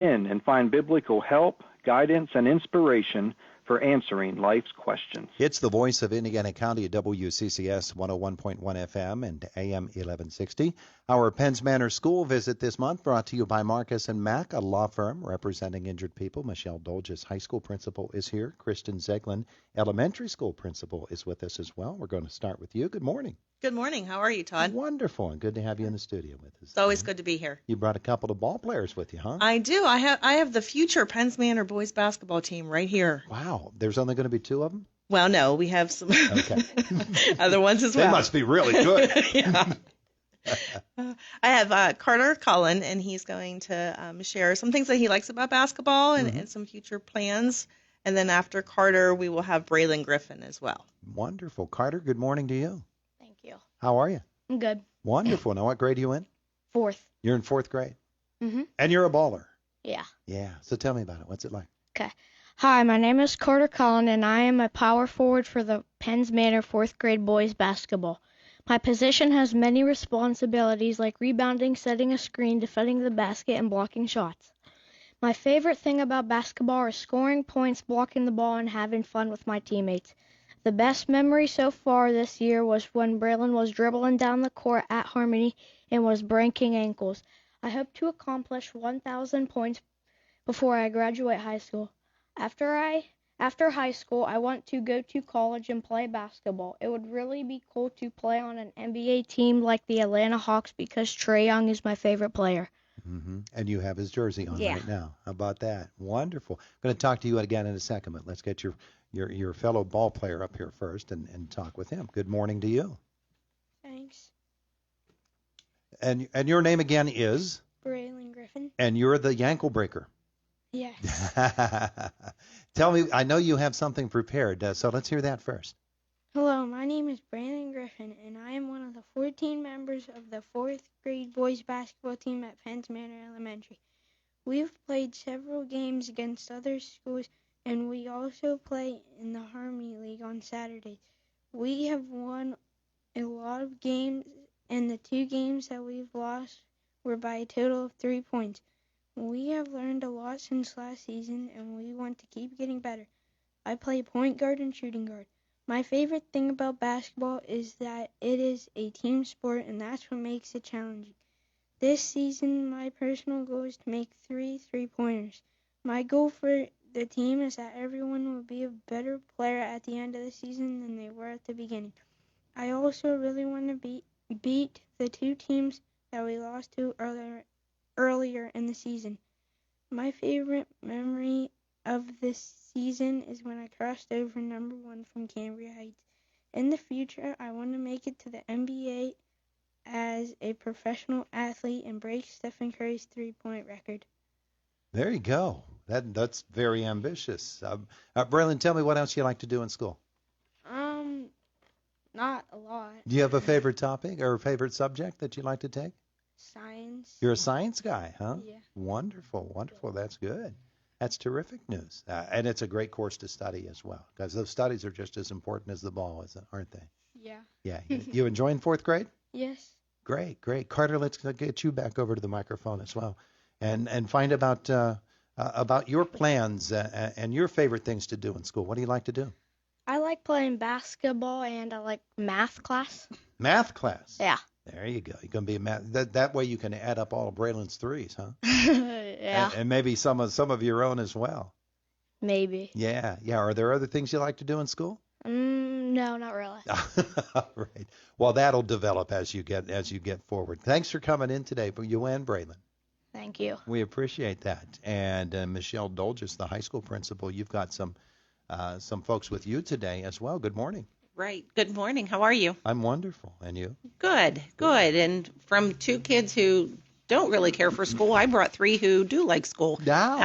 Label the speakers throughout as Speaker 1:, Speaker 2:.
Speaker 1: in and find biblical help, guidance, and inspiration for answering life's questions.
Speaker 2: It's the voice of Indiana County at WCCS 101.1 FM and AM 1160. Our Penns Manor school visit this month brought to you by Marcus & Mack, a law firm representing injured people. Michelle Dolges, high school principal, is here. Kristen Zeglin, elementary school principal, is with us as well. We're going to start with you. Good morning.
Speaker 3: Good morning. How are you, Todd?
Speaker 2: Wonderful, and good to have you in the studio with us.
Speaker 3: It's always good to be here.
Speaker 2: You brought a couple of ball players with you, huh?
Speaker 3: I do. I have the future Penns Manor boys basketball team right here.
Speaker 2: Wow. There's only going to be two of them?
Speaker 3: Well, no, we have some other ones as well.
Speaker 2: They must be really good.
Speaker 3: Yeah. I have Carter Cullen, and he's going to share some things that he likes about basketball and some future plans. And then after Carter, we will have Braylon Griffin as well.
Speaker 2: Wonderful. Carter, good morning to you.
Speaker 4: Thank you.
Speaker 2: How are you?
Speaker 4: I'm good.
Speaker 2: Wonderful. Now, what grade are you in?
Speaker 4: 4th.
Speaker 2: You're in 4th grade?
Speaker 4: Mm-hmm.
Speaker 2: And you're a baller?
Speaker 4: Yeah.
Speaker 2: Yeah. So tell me about it. What's it like?
Speaker 4: Okay. Hi, my name is Carter Cullen, and I am a power forward for the Penns Manor 4th grade boys basketball. My position has many responsibilities like rebounding, setting a screen, defending the basket, and blocking shots. My favorite thing about basketball is scoring points, blocking the ball, and having fun with my teammates. The best memory so far this year was when Braylon was dribbling down the court at Harmony and was breaking ankles. I hope to accomplish 1,000 points before I graduate high school. After high school, I want to go to college and play basketball. It would really be cool to play on an NBA team like the Atlanta Hawks because Trae Young is my favorite player.
Speaker 2: Mm-hmm. And you have his jersey on
Speaker 4: Yeah.
Speaker 2: right now. How about that? Wonderful. I'm going to talk to you again in a second, but let's get your fellow ball player up here first and talk with him. Good morning to you.
Speaker 4: Thanks.
Speaker 2: And your name again is?
Speaker 4: Braylon Griffin.
Speaker 2: And you're the ankle breaker.
Speaker 4: Yes.
Speaker 2: Tell me, I know you have something prepared, so let's hear that first.
Speaker 4: Hello, my name is Brandon Griffin, and I am one of the 14 members of the 4th grade boys basketball team at Penns Manor Elementary. We've played several games against other schools, and we also play in the Harmony League on Saturdays. We have won a lot of games, and the 2 games that we've lost were by a total of 3 points. We have learned a lot since last season, and we want to keep getting better. I play point guard and shooting guard. My favorite thing about basketball is that it is a team sport, and that's what makes it challenging. This season, my personal goal is to make 3 3-pointers. My goal for the team is that everyone will be a better player at the end of the season than they were at the beginning. I also really want to beat the 2 teams that we lost to earlier in the season. My favorite memory of this season is when I crossed over number 1 from Cambria Heights. In the future, I want to make it to the NBA as a professional athlete and break Stephen Curry's 3-point record.
Speaker 2: There you go. That's very ambitious. Braylon, tell me what else you like to do in school.
Speaker 4: Not a lot.
Speaker 2: Do you have a favorite topic or a favorite subject that you like to take?
Speaker 4: Science.
Speaker 2: You're a science guy, huh?
Speaker 4: Yeah.
Speaker 2: Wonderful, wonderful. That's good. That's terrific news. And it's a great course to study as well, because those studies are just as important as the ball, aren't they?
Speaker 4: Yeah.
Speaker 2: Yeah. You enjoying 4th grade?
Speaker 4: Yes.
Speaker 2: Great, great. Carter, let's get you back over to the microphone as well and find about your plans and your favorite things to do in school. What do you like to do?
Speaker 4: I like playing basketball, and I like math class.
Speaker 2: Math class?
Speaker 4: Yeah.
Speaker 2: There you go. You're going to be a math. That way you can add up all of Braylon's threes, huh?
Speaker 4: Yeah.
Speaker 2: And maybe some of your own as well.
Speaker 4: Maybe.
Speaker 2: Yeah. Are there other things you like to do in school?
Speaker 4: No, not really.
Speaker 2: Right. Well, that'll develop as you get forward. Thanks for coming in today, for you and Braylon.
Speaker 4: Thank you.
Speaker 2: We appreciate that. And Michelle Dolges, the high school principal, you've got some folks with you today as well. Good morning.
Speaker 3: Right. Good morning. How are you?
Speaker 2: I'm wonderful. And you?
Speaker 3: Good. And from 2 kids who don't really care for school, I brought 3 who do like school.
Speaker 2: Wow.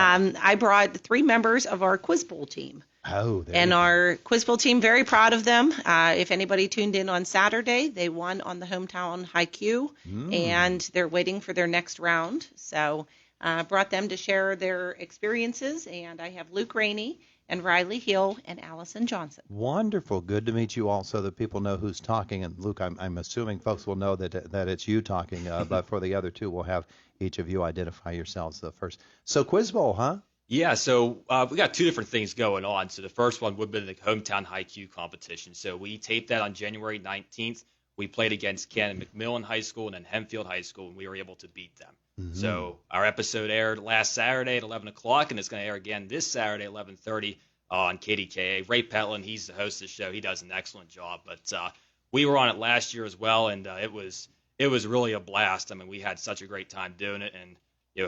Speaker 3: I brought 3 members of our Quiz Bowl team.
Speaker 2: Oh, there
Speaker 3: And
Speaker 2: you go.
Speaker 3: our Quiz Bowl team, very proud of them. If anybody tuned in on Saturday, they won on the hometown high Q, and they're waiting for their next round. So
Speaker 5: brought them to share their experiences, and I have Luke Rainey and Riley Hill and Allison Johnson.
Speaker 2: Wonderful. Good to meet you all so that people know who's talking. And Luke, I'm assuming folks will know that it's you talking, but for the other two, we'll have each of you identify yourselves first. So Quiz Bowl, huh?
Speaker 6: Yeah, so we got two different things going on. So the first one would be the hometown haiku competition. So we taped that on January 19th. We played against Cannon McMillan High School and then Hempfield High School, and we were able to beat them. Mm-hmm. So our episode aired last Saturday at 11 o'clock, and it's going to air again this Saturday at 11:30 on KDKA. Ray Petlin, he's the host of the show. He does an excellent job. But we were on it last year as well, and it was really a blast. I mean, we had such a great time doing it, and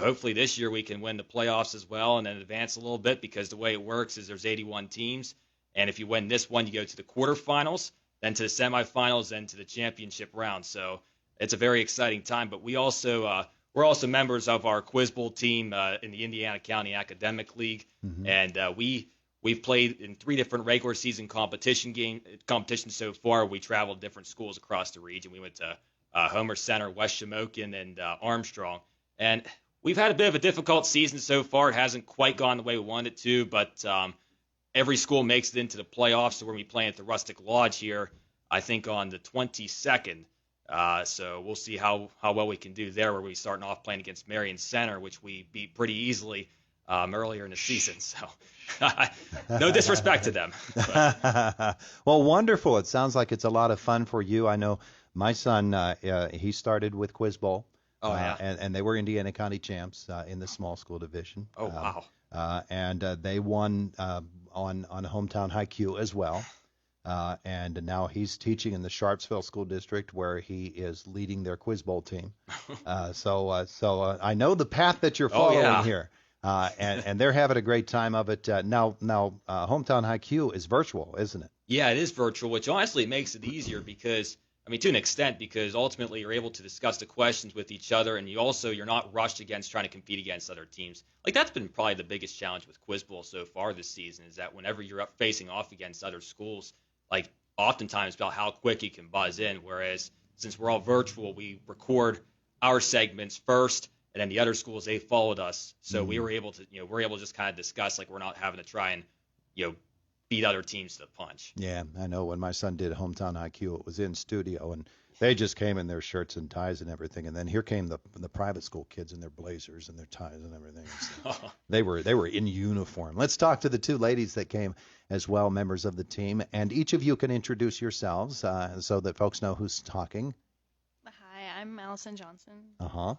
Speaker 6: hopefully this year we can win the playoffs as well and then advance a little bit, because the way it works is there's 81 teams, and if you win this one, you go to the quarterfinals, then to the semifinals, then to the championship round. So it's a very exciting time. But we're also members of our Quiz Bowl team in the Indiana County Academic League, and we've played in 3 different regular season competitions so far. We traveled to different schools across the region. We went to Homer Center, West Shamokin, and Armstrong, and we've had a bit of a difficult season so far. It hasn't quite gone the way we wanted it to, but every school makes it into the playoffs. So we're going to be playing at the Rustic Lodge here, I think, on the 22nd. So we'll see how well we can do there, where we're starting off playing against Marion Center, which we beat pretty easily earlier in the season. So no disrespect to them.
Speaker 2: Well, wonderful. It sounds like it's a lot of fun for you. I know my son, he started with Quiz Bowl.
Speaker 6: Oh, yeah.
Speaker 2: And they were Indiana County champs in the small school division.
Speaker 6: Oh, wow.
Speaker 2: And they won on Hometown Haiku as well. And now he's teaching in the Sharpsville School District, where he is leading their Quiz Bowl team. So I know the path that you're following here. And they're having a great time of it. Now, Hometown Haiku is virtual, isn't it?
Speaker 6: Yeah, it is virtual, which honestly makes it easier because, I mean, to an extent, because ultimately you're able to discuss the questions with each other, and you're not rushed against trying to compete against other teams. Like, that's been probably the biggest challenge with Quiz Bowl so far this season, is that whenever you're facing off against other schools, like, oftentimes about how quick you can buzz in, whereas since we're all virtual, we record our segments first, and then the other schools, they followed us. So we were able to, we're able to just kind of discuss, like, we're not having to try and, beat other teams to the punch.
Speaker 2: Yeah, I know when my son did Hometown IQ, it was in studio, and they just came in their shirts and ties and everything. And then here came the private school kids in their blazers and their ties and everything. So they were in uniform. Let's talk to the two ladies that came as well, members of the team. And each of you can introduce yourselves so that folks know who's talking.
Speaker 7: Hi, I'm Allison Johnson.
Speaker 2: Uh-huh.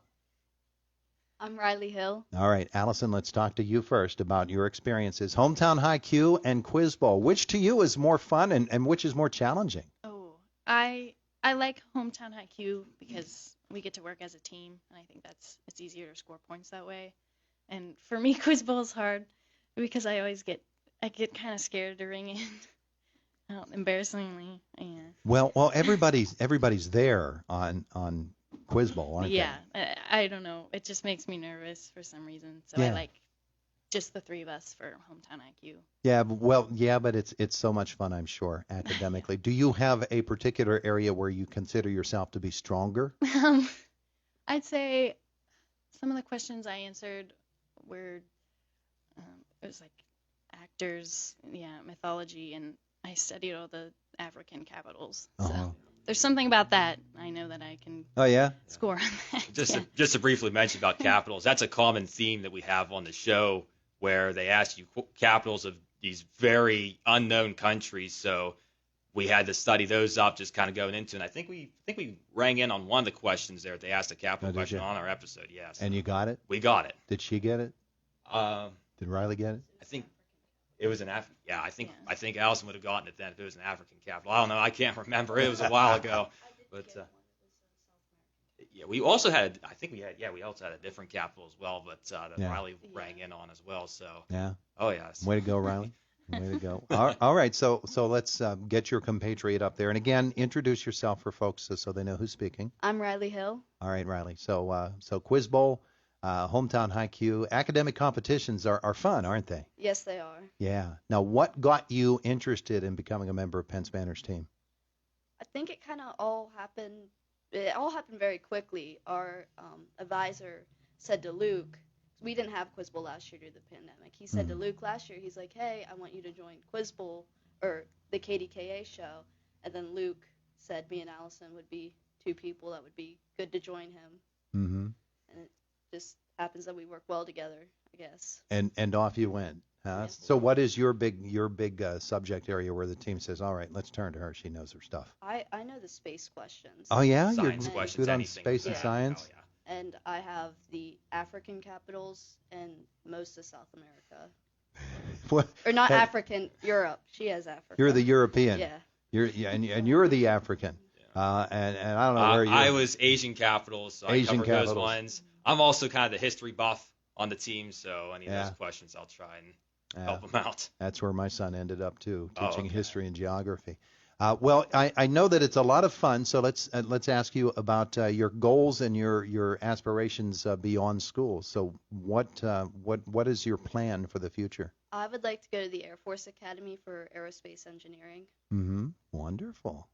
Speaker 7: I'm Riley Hill.
Speaker 2: All right, Allison, let's talk to you first about your experiences. Hometown Haiku and Quiz Bowl. Which to you is more fun and which is more challenging?
Speaker 7: Oh, I like Hometown Haiku because we get to work as a team, and I think it's easier to score points that way. And for me, Quiz Bowl is hard because I get kind of scared to ring in. Embarrassingly, yeah.
Speaker 2: Well, everybody's there on Quiz Bowl, aren't
Speaker 7: they? I don't know. It just makes me nervous for some reason. So I like just the three of us for Hometown IQ.
Speaker 2: Yeah, but it's so much fun, I'm sure, academically. Do you have a particular area where you consider yourself to be stronger?
Speaker 7: I'd say some of the questions I answered were, it was like actors, mythology, and I studied all the African capitals. So there's something about that. I know that I can score on that.
Speaker 6: Just to briefly mention about capitals, that's a common theme that we have on the show where they ask you capitals of these very unknown countries. So we had to study those up, just kind of going into it. And I think we rang in on one of the questions there. They asked a capital question on our episode, yes.
Speaker 2: And you got it?
Speaker 6: We got it.
Speaker 2: Did she get it? Did Riley get it?
Speaker 6: I think it was an African. Yeah, I think Allison would have gotten it then if it was an African capital. I don't know. I can't remember. It was a while ago. But we also had. I think we had. Yeah, we also had a different capital as well, but that Riley rang in on as well. So.
Speaker 2: Yeah.
Speaker 6: Oh yes.
Speaker 2: Way to go, Riley. Way to go. All right. So let's get your compatriot up there, and again, introduce yourself for folks so they know who's speaking.
Speaker 7: I'm Riley Hill.
Speaker 2: All right, Riley. So Quiz Bowl. Hometown Haiku, academic competitions are fun, aren't they?
Speaker 7: Yes, they are.
Speaker 2: Yeah. Now, what got you interested in becoming a member of Penns Manor's team?
Speaker 8: I think it kind of all happened. It all happened very quickly. Our advisor said to Luke, we didn't have Quiz Bowl last year due to the pandemic. He said to Luke last year, he's like, hey, I want you to join Quiz Bowl or the KDKA show. And then Luke said me and Allison would be two people that would be good to join him.
Speaker 2: Mm-hmm.
Speaker 8: And it just happens that we work well together, I guess.
Speaker 2: And off you went.
Speaker 8: Yeah.
Speaker 2: So what is your big subject area where the team says, all right, let's turn to her. She knows her stuff.
Speaker 8: I know the space questions.
Speaker 2: Oh, yeah?
Speaker 6: Science
Speaker 2: You're
Speaker 6: questions,
Speaker 2: good on
Speaker 6: anything.
Speaker 2: space and
Speaker 8: Yeah.
Speaker 2: science?
Speaker 6: Oh, yeah.
Speaker 8: And I have the African capitals and most of South America.
Speaker 2: What?
Speaker 8: Or not
Speaker 2: Hey.
Speaker 8: African, Europe. She has Africa.
Speaker 2: You're the European.
Speaker 8: Yeah.
Speaker 2: And you're the African. And I don't know where you.
Speaker 6: I was Asian capitals, so
Speaker 2: Asian
Speaker 6: I covered those
Speaker 2: capitals.
Speaker 6: ones. I'm also kind of the history buff on the team, so any of
Speaker 2: Yeah.
Speaker 6: those questions, I'll try and help them out.
Speaker 2: That's where my son ended up too,
Speaker 6: Oh,
Speaker 2: teaching
Speaker 6: okay.
Speaker 2: history and geography. Well, I know that it's a lot of fun, so let's ask you about your goals and your aspirations beyond school. So what is your plan for the future?
Speaker 8: I would like to go to the Air Force Academy for aerospace engineering.
Speaker 2: Mm-hmm. Wonderful.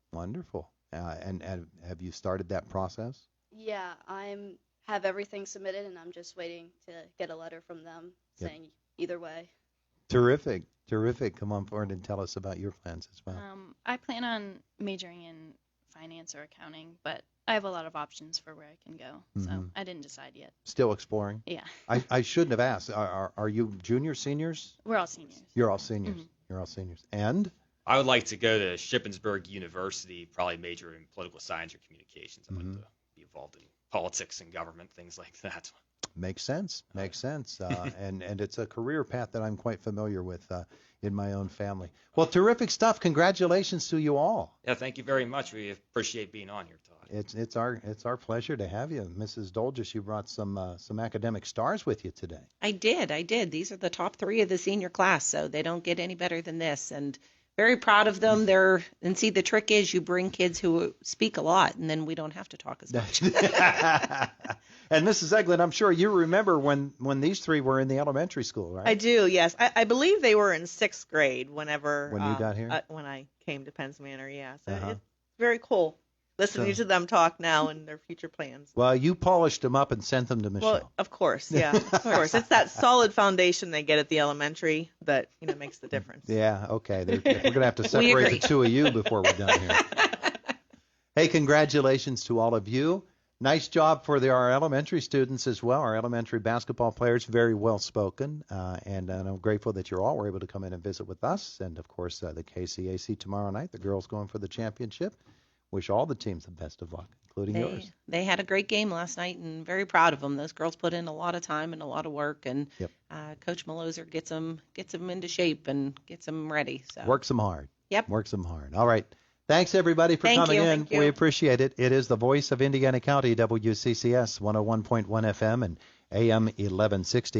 Speaker 2: And have you started that process?
Speaker 8: Yeah, have everything submitted, and I'm just waiting to get a letter from them
Speaker 2: Yep.
Speaker 8: saying either way.
Speaker 2: Terrific. Come on forward and tell us about your plans as well.
Speaker 7: I plan on majoring in finance or accounting, but I have a lot of options for where I can go, so
Speaker 2: Mhm.
Speaker 7: I didn't decide yet.
Speaker 2: Still exploring.
Speaker 7: Yeah,
Speaker 2: I shouldn't have asked. Are you juniors, seniors?
Speaker 7: we're all seniors.
Speaker 2: You're all seniors.
Speaker 7: Mhm.
Speaker 2: You're all seniors. And
Speaker 6: I would like to go to Shippensburg University, probably major in political science or communications. I'd like to be involved in politics and government, things like that.
Speaker 2: makes sense. And it's a career path that I'm quite familiar with in my own family. Well, terrific stuff. Congratulations to you all.
Speaker 6: Yeah, thank you very much. We appreciate being on here, Todd.
Speaker 2: It's our pleasure to have you, Mrs. Dolges. You brought some academic stars with you today.
Speaker 5: I did. These are the top 3 of the senior class, so they don't get any better than this. And very proud of them. See, the trick is you bring kids who speak a lot, and then we don't have to talk as much.
Speaker 2: And Mrs. Eglin, I'm sure you remember when these 3 were in the elementary school, right?
Speaker 3: I do, yes. I believe they were in 6th grade when you
Speaker 2: got here?
Speaker 3: when I came to Penns Manor, yeah. So
Speaker 2: Uh-huh.
Speaker 3: it's very cool listening to them talk now and their future plans.
Speaker 2: Well, you polished them up and sent them to Michelle.
Speaker 3: Well, of course, yeah, of course. It's that solid foundation they get at the elementary that makes the difference.
Speaker 2: Yeah, okay. We're going to have to separate
Speaker 5: agree.
Speaker 2: the 2 of you before we're done here. Hey, congratulations to all of you. Nice job for our elementary students as well, our elementary basketball players, very well spoken. And I'm grateful that you all were able to come in and visit with us. And, of course, the KCAC tomorrow night, the girls going for the championship. Wish all the teams the best of luck, including yours.
Speaker 5: They had a great game last night, and very proud of them. Those girls put in a lot of time and a lot of work, and
Speaker 2: Yep.
Speaker 5: Coach Maloser gets them into shape and gets them ready. So
Speaker 2: Works them hard.
Speaker 5: Yep.
Speaker 2: Works them hard. All right. Thanks, everybody, for
Speaker 5: Thank
Speaker 2: coming
Speaker 5: you.
Speaker 2: in.
Speaker 5: Thank you.
Speaker 2: We appreciate it. It is the voice of Indiana County, WCCS 101.1 FM and AM 1160.